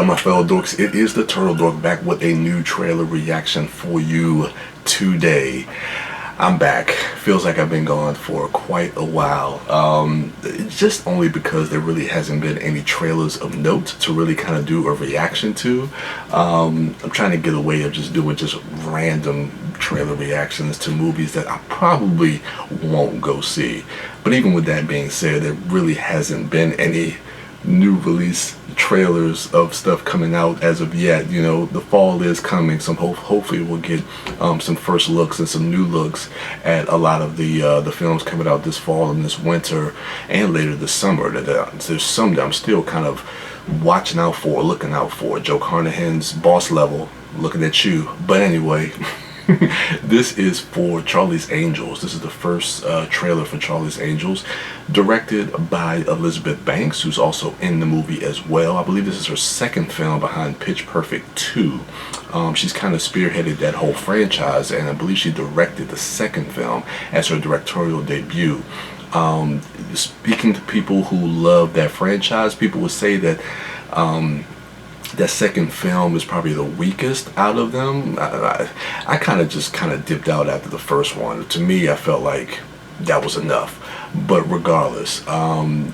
my fellow dorks, it is the Turtle Dork back with a new trailer reaction for you today. I'm back. Feels like I've been gone for quite a while. Just only because there really hasn't been any trailers of note to really kind of do a reaction to. I'm trying to get away of just doing just random trailer reactions to movies that I probably won't go see. But even with that being said, there really hasn't been any new release trailers of stuff coming out as of yet. You know, the fall is coming, so hopefully we'll get some first looks and some new looks at a lot of the films coming out this fall and this winter and later this summer. There's some that I'm still kind of watching out for, looking out for. Joe Carnahan's Boss Level, looking at you. But anyway, this is for Charlie's Angels. This is the first trailer for Charlie's Angels, directed by Elizabeth Banks, who's also in the movie as well. I believe this is her second film behind Pitch Perfect 2. She's kind of spearheaded that whole franchise, and I believe she directed the second film as her directorial debut. Speaking to people who love that franchise, people would say that that second film is probably the weakest out of them. I kind of dipped out after the first one. To me, I felt like that was enough. But regardless,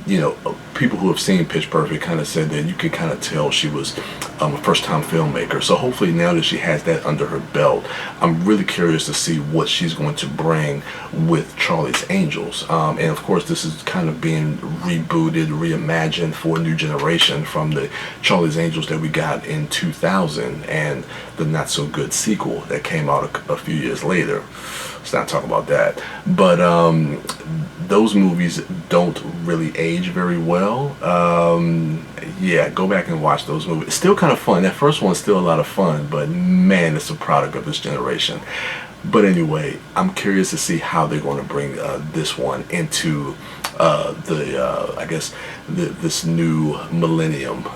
you know, people who have seen Pitch Perfect kind of said that you could kind of tell she was a first-time filmmaker. So hopefully now that she has that under her belt, I'm really curious to see what she's going to bring with Charlie's Angels. And of course, this is kind of being rebooted, reimagined for a new generation from the Charlie's Angels that we got in 2000 and the not-so-good sequel that came out a few years later. Let's not talk about that. But those movies don't really age very well. Yeah, go back and watch those movies. It's still kind of fun. That first one's still a lot of fun, but man, it's a product of this generation. But anyway, I'm curious to see how they're going to bring this one into I guess this new millennium,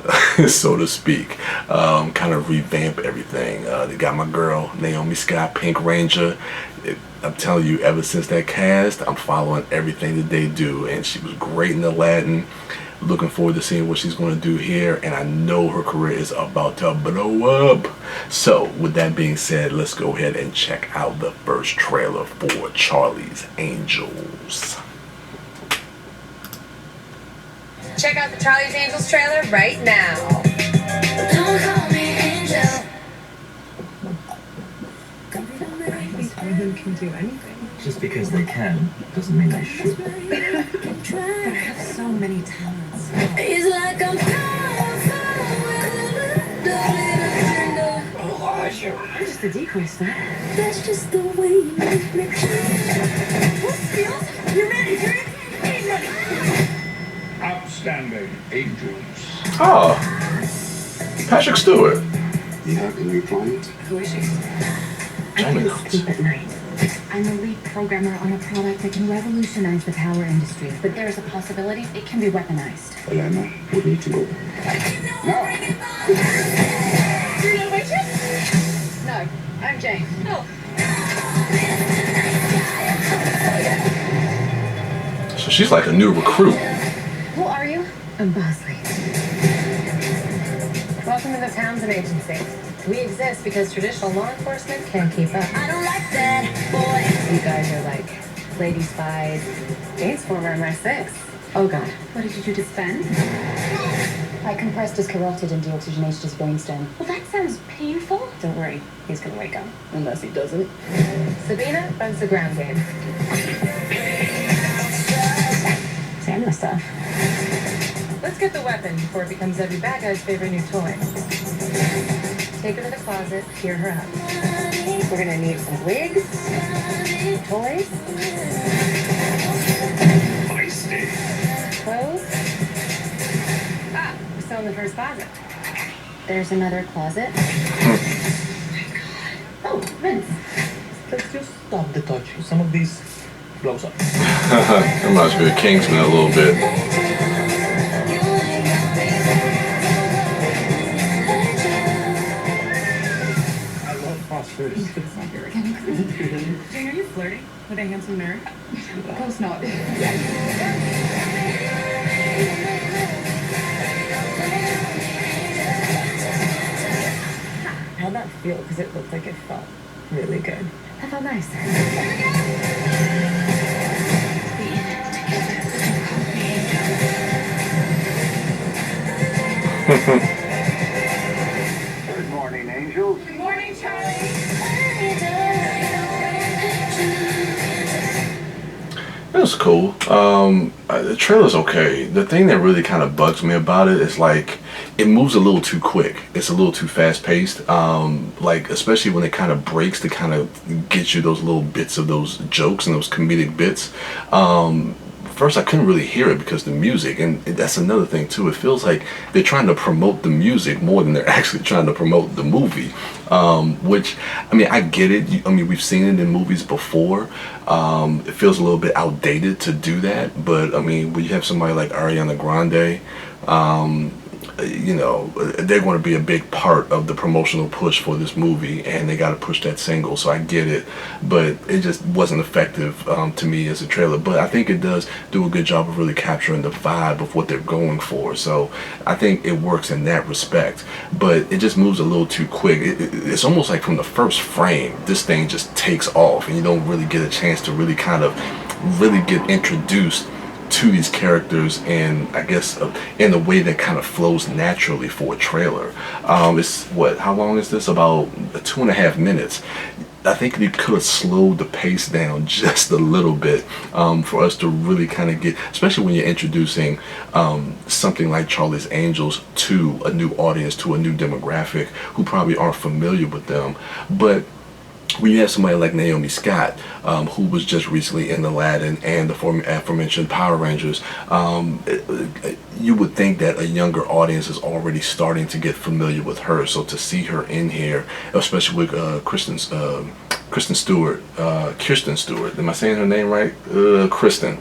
so to speak. Kind of revamp everything. They got my girl Naomi Scott, Pink Ranger. I'm telling you, ever since that cast, I'm following everything that they do, and she was great in Aladdin. Looking forward to seeing what she's going to do here, and I know her career is about to blow up. So with that being said, let's go ahead and check out the first trailer for Charlie's Angels. Check out the Charlie's Angels trailer right now. Don't call me Angel. Women can do anything. Just because they can doesn't mean they should. But I have so many talents. He's like I'm Just a decoy star. That's just the way you make me feel. You're ready, Outstanding Angels. Oh, Patrick Stewart. You have a new client? Who is she? I can sleep at night. I'm the lead programmer on a product that can revolutionize the power industry, but there's a possibility it can be weaponized. Elena, we need to go. Now. You're not a waitress? No, I'm Jane. Oh. So she's like a new recruit. Who are you? I'm Bosley. Welcome to the Townsend Agency. We exist because traditional law enforcement can't keep up. I don't like that, boy. You guys are like lady spies. Jane's former MI6. Oh god, what did you do to Sven? I compressed his carotid and deoxygenated his brainstem. Well, that sounds painful. Don't worry, he's gonna wake up. Unless he doesn't. Sabina runs the ground game. See, I know stuff. Let's get the weapon before it becomes every bad guy's favorite new toy. Take her to the closet, gear her up. We're gonna need some wigs, toys, clothes. Ah, we're still in the first closet. There's another closet. Oh, Vince. Let's just stop the touch. Some of these blows up. Reminds me of Kingsman a little bit. Jane, are you flirting with a handsome nerd? Of course not. How'd that feel? Because it looked like it felt really good. That felt nice. Good morning, angels. Good morning, Charlie. It was cool. The trailer's okay. The thing that really kind of bugs me about it is like it moves a little too quick. It's a little too fast paced. Like especially when it kind of breaks to kind of get you those little bits of those jokes and those comedic bits. First I couldn't really hear it because the music, and that's another thing too. It feels like they're trying to promote the music more than they're actually trying to promote the movie. Which, I mean, I get it. I mean, we've seen it in movies before. It feels a little bit outdated to do that, but I mean, when you have somebody like Ariana Grande, you know, they're going to be a big part of the promotional push for this movie, and they got to push that single, so I get it, but it just wasn't effective to me as a trailer. But I think it does do a good job of really capturing the vibe of what they're going for, so I think it works in that respect, but it just moves a little too quick. It's almost like from the first frame, this thing just takes off, and you don't really get a chance to really kind of really get introduced to these characters, and I guess in a way that kind of flows naturally for a trailer. It's what? How long is this? About 2.5 minutes. I think they could have slowed the pace down just a little bit for us to really kind of get, especially when you're introducing something like Charlie's Angels to a new audience, to a new demographic who probably aren't familiar with them. But when you have somebody like Naomi Scott, who was just recently in Aladdin and the aforementioned Power Rangers, you would think that a younger audience is already starting to get familiar with her. So to see her in here, especially with Kristen Stewart, am I saying her name right? Kristen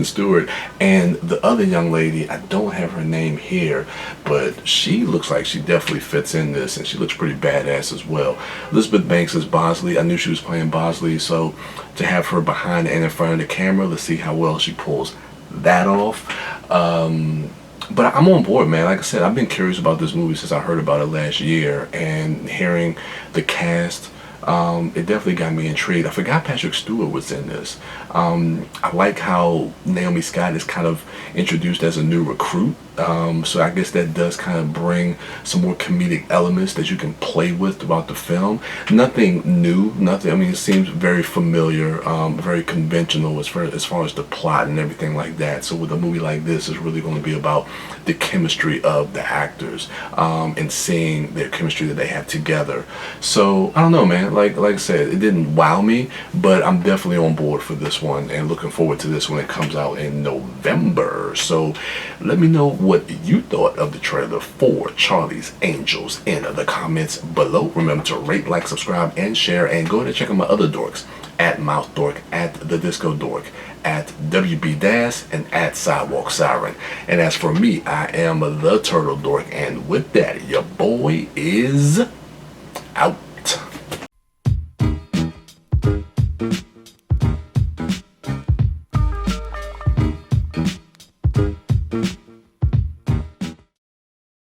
Stewart, and the other young lady, I don't have her name here, but she looks like she definitely fits in this, and she looks pretty badass as well. Elizabeth Banks is Bosley. I knew she was playing Bosley, so to have her behind and in front of the camera, let's see how well she pulls that off. But I'm on board, man. Like I said, I've been curious about this movie since I heard about it last year, and hearing the cast, it definitely got me intrigued. I forgot Patrick Stewart was in this. I like how Naomi Scott is kind of introduced as a new recruit. So I guess that does kind of bring some more comedic elements that you can play with throughout the film. Nothing new, nothing. I mean, it seems very familiar, very conventional as far as the plot and everything like that. So with a movie like this, it's really going to be about the chemistry of the actors and seeing their chemistry that they have together. So I don't know, man. Like I said, it didn't wow me, but I'm definitely on board for this one and looking forward to this when it comes out in November. So let me know what you thought of the trailer for Charlie's Angels in the comments below. Remember to rate, like, subscribe, and share, and go ahead and check out my other dorks at MouthDork, at TheDiscoDork, at WB Das, and at Sidewalk Siren. And as for me, I am the Turtle Dork, and with that, your boy is